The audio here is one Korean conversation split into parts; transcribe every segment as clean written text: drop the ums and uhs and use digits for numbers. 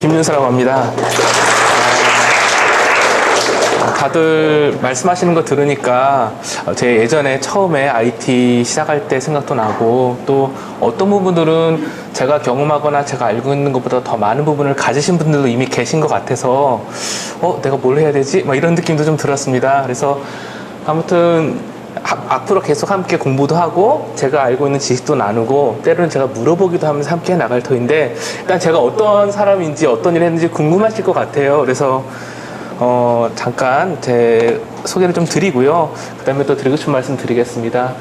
김윤서라고 합니다. 다들 말씀하시는 거 들으니까 제 예전에 처음에 IT 시작할 때 생각도 나고, 또 어떤 부분들은 제가 경험하거나 제가 알고 있는 것보다 더 많은 부분을 가지신 분들도 이미 계신 것 같아서 내가 뭘 해야 되지? 막 이런 느낌도 좀 들었습니다. 그래서 아무튼 앞으로 계속 함께 공부도 하고 제가 알고 있는 지식도 나누고 때로는 제가 물어보기도 하면서 함께 나갈 터인데, 일단 제가 어떤 사람인지 어떤 일을 했는지 궁금하실 것 같아요. 그래서 잠깐 제 소개를 좀 드리고요. 그 다음에 또 드리고 싶은 말씀 드리겠습니다.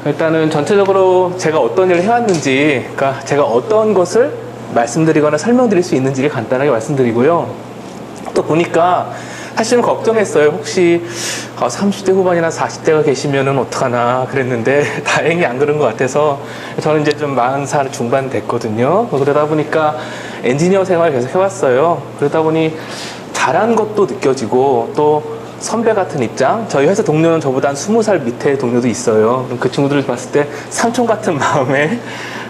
일단은 전체적으로 제가 어떤 일을 해왔는지, 그러니까 제가 어떤 것을 말씀드리거나 설명드릴 수 있는지를 간단하게 말씀드리고요. 또 보니까 사실은 걱정했어요. 혹시 30대 후반이나 40대가 계시면은 어떡하나 그랬는데 다행히 안 그런 것 같아서, 저는 이제 좀 40살 중반 됐거든요. 그러다 보니까 엔지니어 생활을 계속 해왔어요. 그러다 보니 잘한 것도 느껴지고, 또 선배 같은 입장, 저희 회사 동료는 저보다 한 20살 밑에 동료도 있어요. 그 친구들을 봤을 때 삼촌 같은 마음에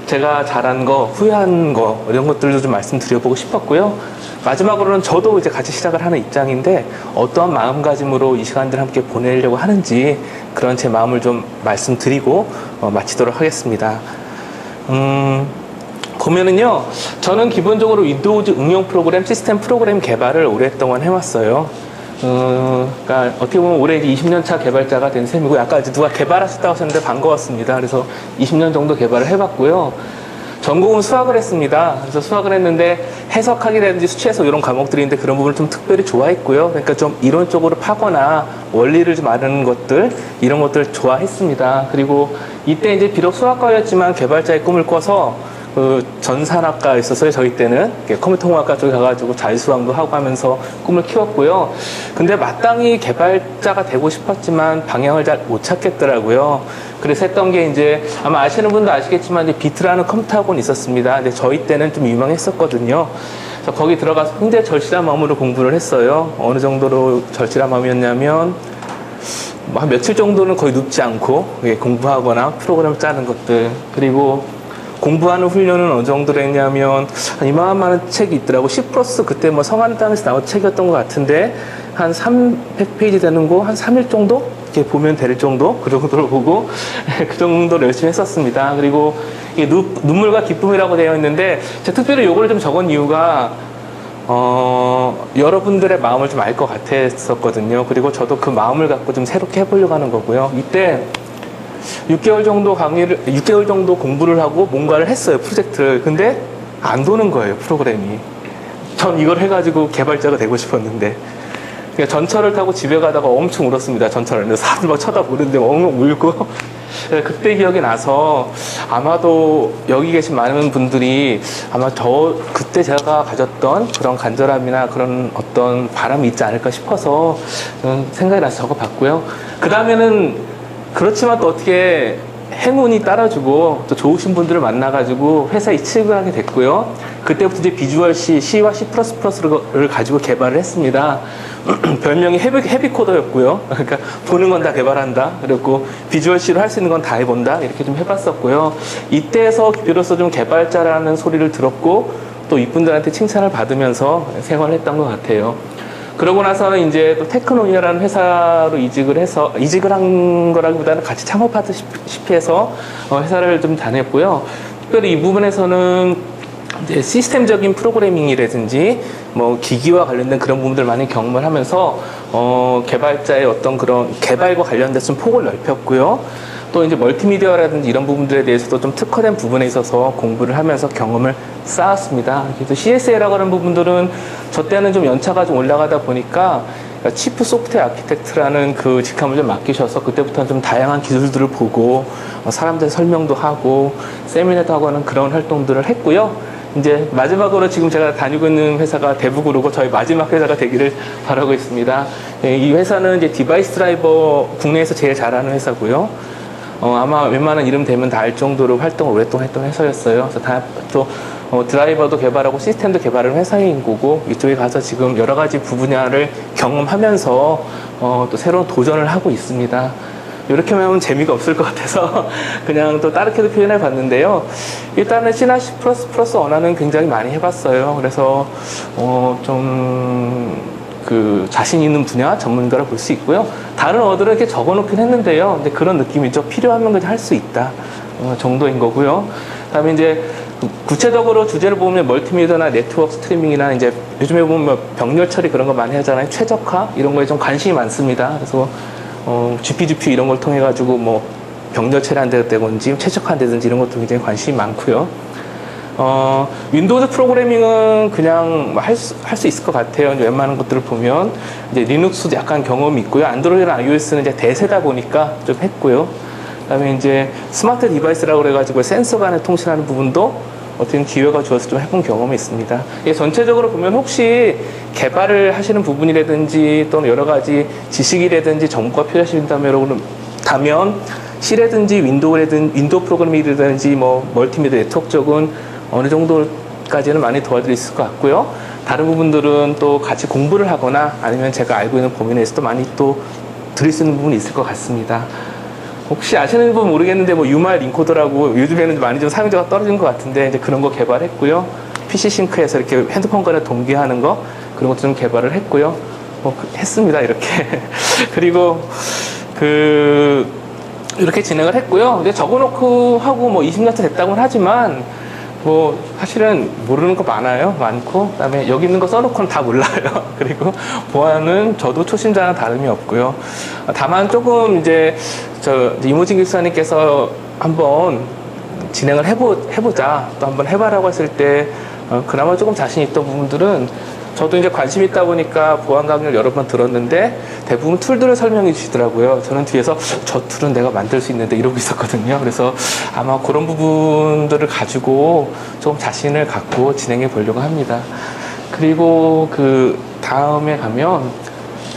제가 잘한 거, 후회한 거, 이런 것들도 좀 말씀드려보고 싶었고요. 마지막으로는 저도 이제 같이 시작을 하는 입장인데 어떠한 마음가짐으로 이 시간들 함께 보내려고 하는지, 그런 제 마음을 좀 말씀드리고 마치도록 하겠습니다. 보면은요, 저는 기본적으로 윈도우즈 응용 프로그램, 시스템 프로그램 개발을 오랫동안 해왔어요. 그러니까 어떻게 보면 올해 이제 20년 차 개발자가 된 셈이고, 아까 이제 누가 개발하셨다고 하셨는데 반가웠습니다. 그래서 20년 정도 개발을 해봤고요. 전공은 수학을 했습니다. 그래서 수학을 했는데 해석하기라든지 수치 해석 이런 과목들인데 그런 부분을 좀 특별히 좋아했고요. 그러니까 좀 이론적으로 파거나 원리를 좀 아는 것들, 이런 것들 좋아했습니다. 그리고 이때 이제 비록 수학과였지만 개발자의 꿈을 꿔서 그 전산학과에 있어서요. 저희 때는 컴퓨터공학과 쪽에 가가지고 자유수학도 하고 하면서 꿈을 키웠고요. 근데 마땅히 개발자가 되고 싶었지만 방향을 잘 못 찾겠더라고요. 그래서 했던 게 이제 아마 아시는 분도 아시겠지만 이제 비트라는 컴퓨터 학원이 있었습니다. 근데 저희 때는 좀 유명했었거든요. 그래서 거기 들어가서 굉장히 절실한 마음으로 공부를 했어요. 어느 정도로 절실한 마음이었냐면 한 며칠 정도는 거의 눕지 않고 공부하거나 프로그램 짜는 것들, 그리고 공부하는 훈련은 어느 정도로 했냐면 한 이만한 책이 있더라고. C++ 그때 뭐 성한당에서 나온 책이었던 것 같은데 한 300페이지 되는 거 한 3일 정도 이렇게 보면 될 정도, 그 정도로 보고 그 정도로 열심히 했었습니다. 그리고 이게 눈물과 기쁨이라고 되어 있는데 제가 특별히 요거를 좀 적은 이유가 여러분들의 마음을 좀 알 것 같았었거든요. 그리고 저도 그 마음을 갖고 좀 새롭게 해보려고 하는 거고요. 이때 6개월 정도 공부를 하고 뭔가를 했어요, 프로젝트를. 근데 안 도는 거예요, 프로그램이. 전 이걸 해가지고 개발자가 되고 싶었는데. 그러니까 전철을 타고 집에 가다가 엄청 울었습니다, 전철을. 근데 사람들 막 쳐다보는데 엉엉 울고. 그때 기억이 나서 아마도 여기 계신 많은 분들이 아마 그때 제가 가졌던 그런 간절함이나 그런 어떤 바람이 있지 않을까 싶어서 생각이 나서 적어봤고요. 그 다음에는 그렇지만 또 어떻게 행운이 따라주고 또 좋으신 분들을 만나가지고 회사에 이직을 하게 됐고요. 그때부터 이제 비주얼 C와 C++를 가지고 개발을 했습니다. 별명이 헤비코더였고요. 그러니까 보는 건 다 개발한다. 그리고 비주얼 C로 할 수 있는 건 다 해본다. 이렇게 좀 해봤었고요. 이때에서 비로소 좀 개발자라는 소리를 들었고 또 이분들한테 칭찬을 받으면서 생활을 했던 것 같아요. 그러고 나서는 이제 또 테크노니아라는 회사로 이직을 한 거라기보다는 같이 창업하듯이 해서 회사를 좀 다녔고요. 특별히 이 부분에서는 이제 시스템적인 프로그래밍이라든지 뭐 기기와 관련된 그런 부분들 많이 경험을 하면서 개발자의 어떤 그런 개발과 관련돼서 좀 폭을 넓혔고요. 또 이제 멀티미디어라든지 이런 부분들에 대해서도 좀 특화된 부분에 있어서 공부를 하면서 경험을 쌓았습니다. 그래서 CSA라고 하는 부분들은 저 때는 좀 연차가 좀 올라가다 보니까 치프 소프트웨어 아키텍트라는 그 직함을 좀 맡기셔서 그때부터는 좀 다양한 기술들을 보고 사람들 설명도 하고 세미나도 하고 하는 그런 활동들을 했고요. 이제 마지막으로 지금 제가 다니고 있는 회사가 대북그룹고 저희 마지막 회사가 되기를 바라고 있습니다. 이 회사는 이제 디바이스 드라이버 국내에서 제일 잘하는 회사고요. 아마 웬만한 이름 되면 다 알 정도로 활동을 오랫동안 했던 회사였어요. 그래서 또 드라이버도 개발하고 시스템도 개발하는 회사인 거고, 이쪽에 가서 지금 여러 가지 분야를 경험하면서 또 새로운 도전을 하고 있습니다. 이렇게 하면 재미가 없을 것 같아서 그냥 또 다르게도 표현해 봤는데요. 일단은 C++ 언어는 굉장히 많이 해봤어요. 그래서 좀 그 자신 있는 분야 전문가라 볼 수 있고요. 다른 언어들은 이렇게 적어놓긴 했는데요. 근데 그런 느낌이죠. 필요하면 그냥 할 수 있다 정도인 거고요. 그다음에 이제 구체적으로 주제를 보면 멀티미디어나 네트워크 스트리밍이나 이제 요즘에 보면 병렬 처리 그런 거 많이 하잖아요. 최적화 이런 거에 좀 관심이 많습니다. 그래서 GPGP 이런 걸 통해 가지고 뭐 병렬 처리한다든지 최적화한다든지 이런 것도 굉장히 관심이 많고요. 윈도우즈 프로그래밍은 그냥 할 수 있을 것 같아요. 웬만한 것들을 보면 이제 리눅스도 약간 경험이 있고요. 안드로이드나 iOS는 이제 대세다 보니까 좀 했고요. 그다음에 이제 스마트 디바이스라고 그래가지고 센서 간에 통신하는 부분도 어떤 기회가 주어서 좀 해본 경험이 있습니다. 예, 전체적으로 보면 혹시 개발을 하시는 부분이라든지 또는 여러 가지 지식이라든지 정보가 필요하신다면 C라든지 윈도우 프로그래밍이라든지 뭐 멀티미디어 네트워크 쪽은 어느 정도까지는 많이 도와드릴 수 있을 것 같고요. 다른 부분들은 또 같이 공부를 하거나 아니면 제가 알고 있는 범위 내에서도 많이 또 드릴 수 있는 부분이 있을 것 같습니다. 혹시 아시는 분 모르겠는데 뭐 UML 인코더라고 요즘에는 많이 좀 사용자가 떨어진 것 같은데 이제 그런 거 개발했고요. PC 싱크에서 이렇게 핸드폰 간에 동기화하는 거 그런 것도 좀 개발을 했고요. 했습니다. 이렇게 그리고 이렇게 진행을 했고요. 이제 적어놓고 하고 뭐 20년째 됐다고는 하지만 뭐 사실은 모르는 거 많고 그다음에 여기 있는 거 써놓고는 다 몰라요. 그리고 보안은 저도 초심자는 다름이 없고요. 다만 조금 이제 이모진 기술사님께서 한번 진행을 해보자 또 한번 해봐라고 했을 때 그나마 조금 자신 있던 부분들은 저도 이제 관심 있다 보니까 보안 강의를 여러 번 들었는데 대부분 툴들을 설명해 주시더라고요. 저는 뒤에서 저 툴은 내가 만들 수 있는데 이러고 있었거든요. 그래서 아마 그런 부분들을 가지고 좀 자신을 갖고 진행해 보려고 합니다. 그리고 그 다음에 가면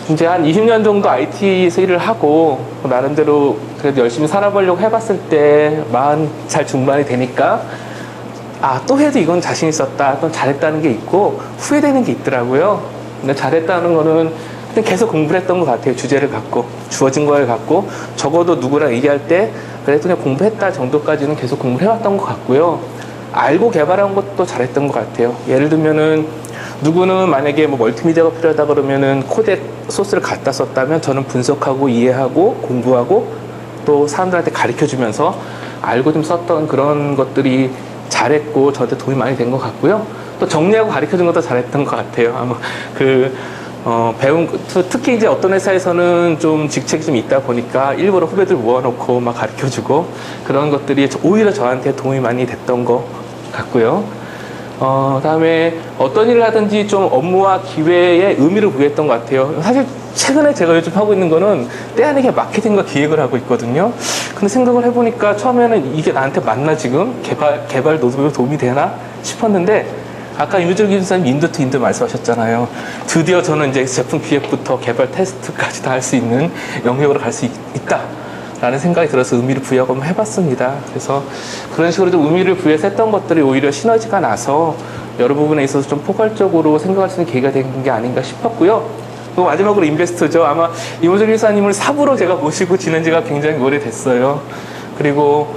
이제 한 20년 정도 IT에서 일을 하고 나름대로 그래도 열심히 살아보려고 해봤을 때 40살 중반이 되니까 또 해도 이건 자신 있었다, 또 잘했다는 게 있고 후회되는 게 있더라고요. 근데 잘했다는 거는 계속 공부를 했던 것 같아요. 주제를 갖고 주어진 걸 갖고 적어도 누구랑 얘기할 때 그래도 그냥 공부했다 정도까지는 계속 공부를 해왔던 것 같고요. 알고 개발한 것도 잘했던 것 같아요. 예를 들면은 누구는 만약에 뭐 멀티미디어가 필요하다 그러면은 코덱 소스를 갖다 썼다면 저는 분석하고 이해하고 공부하고 또 사람들한테 가르쳐 주면서 알고 좀 썼던 그런 것들이 잘했고 저한테 도움이 많이 된 것 같고요. 또 정리하고 가르쳐 준 것도 잘했던 것 같아요. 아마 특히 이제 어떤 회사에서는 좀 직책이 좀 있다 보니까 일부러 후배들 모아놓고 막 가르쳐 주고 그런 것들이 오히려 저한테 도움이 많이 됐던 것 같고요. 다음에 어떤 일을 하든지 좀 업무와 기회에 의미를 부여했던 것 같아요. 사실 최근에 제가 요즘 하고 있는 거는 때 아니게 마케팅과 기획을 하고 있거든요. 근데 생각을 해보니까 처음에는 이게 나한테 맞나 지금? 개발 노드북에 도움이 되나? 싶었는데 아까 이무철 기술사님 인도 투 인도 말씀하셨잖아요. 드디어 저는 이제 제품 기획부터 개발 테스트까지 다 할 수 있는 영역으로 갈 수 있다. 라는 생각이 들어서 의미를 부여하고 한번 해봤습니다. 그래서 그런 식으로 좀 의미를 부여해서 했던 것들이 오히려 시너지가 나서 여러 부분에 있어서 좀 포괄적으로 생각할 수 있는 계기가 된 게 아닌가 싶었고요. 그리고 마지막으로 인베스트죠. 아마 이모철 기사님을 사부로 제가 모시고 지낸 지가 굉장히 오래됐어요. 그리고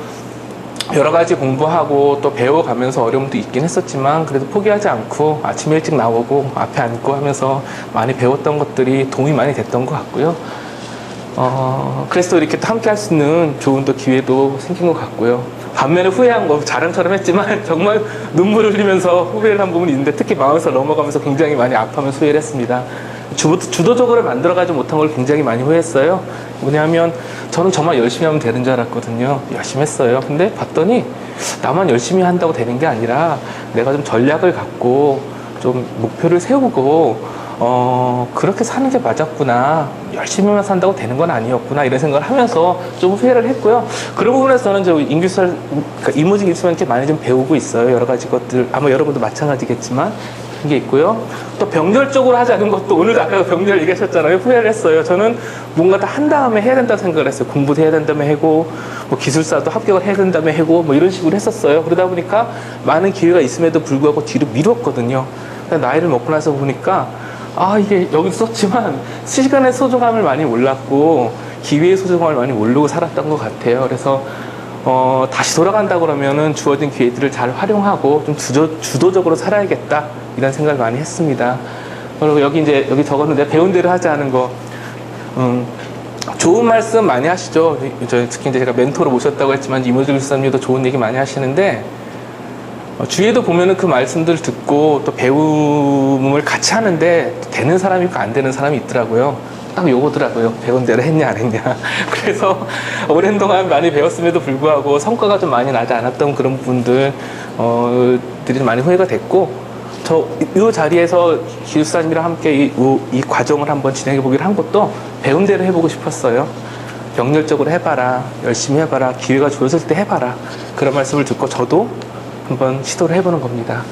여러 가지 공부하고 또 배워가면서 어려움도 있긴 했었지만 그래도 포기하지 않고 아침 일찍 나오고 앞에 앉고 하면서 많이 배웠던 것들이 도움이 많이 됐던 것 같고요. 그래서 이렇게 또 함께 할 수 있는 좋은 또 기회도 생긴 것 같고요. 반면에 후회한 거 자랑처럼 했지만 정말 눈물을 흘리면서 후회를 한 부분이 있는데 특히 마음에서 넘어가면서 굉장히 많이 아파하면서 후회를 했습니다. 주도적으로 만들어가지 못한 걸 굉장히 많이 후회했어요. 뭐냐면 저는 정말 열심히 하면 되는 줄 알았거든요. 열심히 했어요. 근데 봤더니 나만 열심히 한다고 되는 게 아니라 내가 좀 전략을 갖고 좀 목표를 세우고 그렇게 사는 게 맞았구나. 열심히만 산다고 되는 건 아니었구나. 이런 생각을 하면서 좀 후회를 했고요. 그런 부분에서 저는 이모진 기술한테 많이 좀 배우고 있어요. 여러 가지 것들. 아마 여러분도 마찬가지겠지만. 그런 게 있고요. 또 병렬적으로 하자는 것도 오늘 아까 병렬 얘기하셨잖아요. 후회를 했어요. 저는 뭔가 다 한 다음에 해야 된다고 생각을 했어요. 공부도 해야 된다며 하고, 뭐 기술사도 합격을 해야 된다며 하고, 뭐 이런 식으로 했었어요. 그러다 보니까 많은 기회가 있음에도 불구하고 뒤로 미뤘거든요. 나이를 먹고 나서 보니까 이게 여기서 썼지만 시간의 소중함을 많이 몰랐고 기회의 소중함을 많이 모르고 살았던 것 같아요. 그래서 다시 돌아간다 그러면은 주어진 기회들을 잘 활용하고 좀 주도적으로 살아야겠다 이런 생각을 많이 했습니다. 그리고 여기 적었는데 배운 대로 하지 않은 거. 좋은 말씀 많이 하시죠. 특히 이제 제가 멘토로 모셨다고 했지만 이모주 교수님도 좋은 얘기 많이 하시는데 주위에도 보면은 그 말씀들을 듣고 또 배움을 같이 하는데 되는 사람이 있고 안 되는 사람이 있더라고요. 딱 요거더라고요. 배운 대로 했냐 안 했냐. 그래서 오랜 동안 많이 배웠음에도 불구하고 성과가 좀 많이 나지 않았던 그런 분들이 많이 후회가 됐고, 이 자리에서 기술사님이랑 함께 이 과정을 한번 진행해 보기를 한 것도 배운 대로 해보고 싶었어요. 병렬적으로 해봐라, 열심히 해봐라, 기회가 주어질 때 해봐라, 그런 말씀을 듣고 저도 한번 시도를 해보는 겁니다.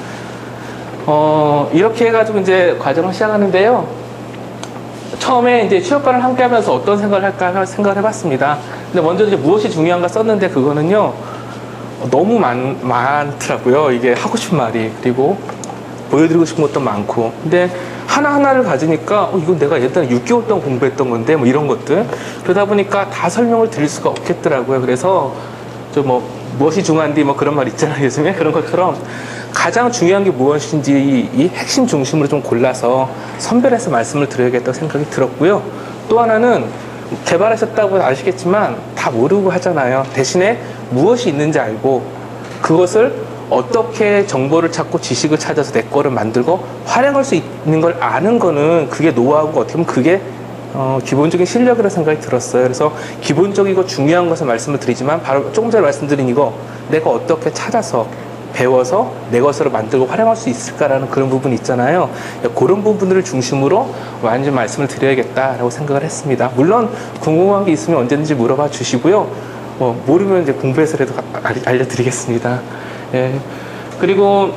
이렇게 해가지고 이제 과정을 시작하는데요. 처음에 이제 취업반을 함께 하면서 어떤 생각을 할까 생각을 해봤습니다. 근데 먼저 이제 무엇이 중요한가 썼는데 그거는요, 너무 많더라고요. 이게 하고 싶은 말이. 그리고 보여드리고 싶은 것도 많고. 근데 하나하나를 가지니까, 이건 내가 예전에 6개월 동안 공부했던 건데, 뭐 이런 것들. 그러다 보니까 다 설명을 드릴 수가 없겠더라고요. 그래서 무엇이 중요한지 뭐 그런 말 있잖아요. 요즘에 그런 것처럼 가장 중요한 게 무엇인지 이 핵심 중심으로 좀 골라서 선별해서 말씀을 드려야겠다고 생각이 들었고요. 또 하나는 개발하셨다고 아시겠지만 다 모르고 하잖아요. 대신에 무엇이 있는지 알고 그것을 어떻게 정보를 찾고 지식을 찾아서 내 거를 만들고 활용할 수 있는 걸 아는 거는 그게 노하우고 어떻게 보면 그게 기본적인 실력이라고 생각이 들었어요. 그래서 기본적이고 중요한 것을 말씀을 드리지만 바로 조금 전에 말씀드린 이거, 내가 어떻게 찾아서 배워서 내 것으로 만들고 활용할 수 있을까라는 그런 부분이 있잖아요. 그런 부분들을 중심으로 완전 말씀을 드려야겠다라고 생각을 했습니다. 물론 궁금한 게 있으면 언제든지 물어봐 주시고요. 모르면 이제 공부해서라도 알려드리겠습니다. 예. 그리고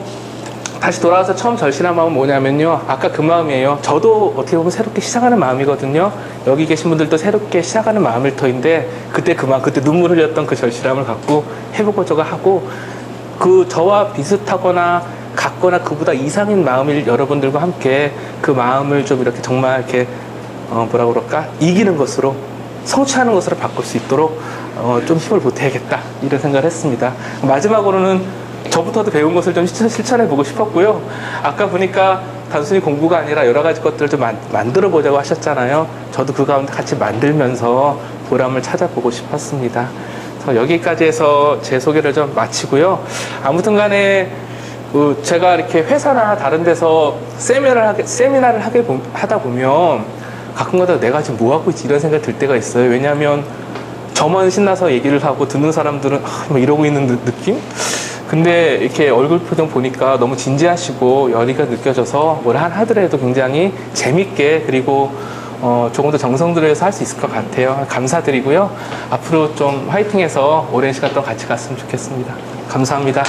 다시 돌아와서 처음 절실한 마음은 뭐냐면요, 아까 그 마음이에요. 저도 어떻게 보면 새롭게 시작하는 마음이거든요. 여기 계신 분들도 새롭게 시작하는 마음일 터인데, 그때 눈물 흘렸던 그 절실함을 갖고 해보고 저거 하고, 저와 비슷하거나 같거나 그보다 이상인 마음일 여러분들과 함께 그 마음을 좀 이렇게 정말 이렇게 이기는 것으로, 성취하는 것으로 바꿀 수 있도록 좀 힘을 보태야겠다 이런 생각을 했습니다. 마지막으로는 저부터도 배운 것을 좀 실천해 보고 싶었고요. 아까 보니까 단순히 공부가 아니라 여러 가지 것들을 좀 만들어 보자고 하셨잖아요. 저도 그 가운데 같이 만들면서 보람을 찾아보고 싶었습니다. 그래서 여기까지 해서 제 소개를 좀 마치고요. 아무튼 간에 제가 이렇게 회사나 다른 데서 세미나를 하다 보면 가끔가다 내가 지금 뭐 하고 있지 이런 생각이 들 때가 있어요. 왜냐하면 저만 신나서 얘기를 하고 듣는 사람들은 뭐 이러고 있는 느낌? 근데 이렇게 얼굴 표정 보니까 너무 진지하시고 열의가 느껴져서 뭘 하더라도 굉장히 재밌게, 그리고 조금 더 정성 들여서 할 수 있을 것 같아요. 감사드리고요. 앞으로 좀 화이팅해서 오랜 시간 동안 같이 갔으면 좋겠습니다. 감사합니다.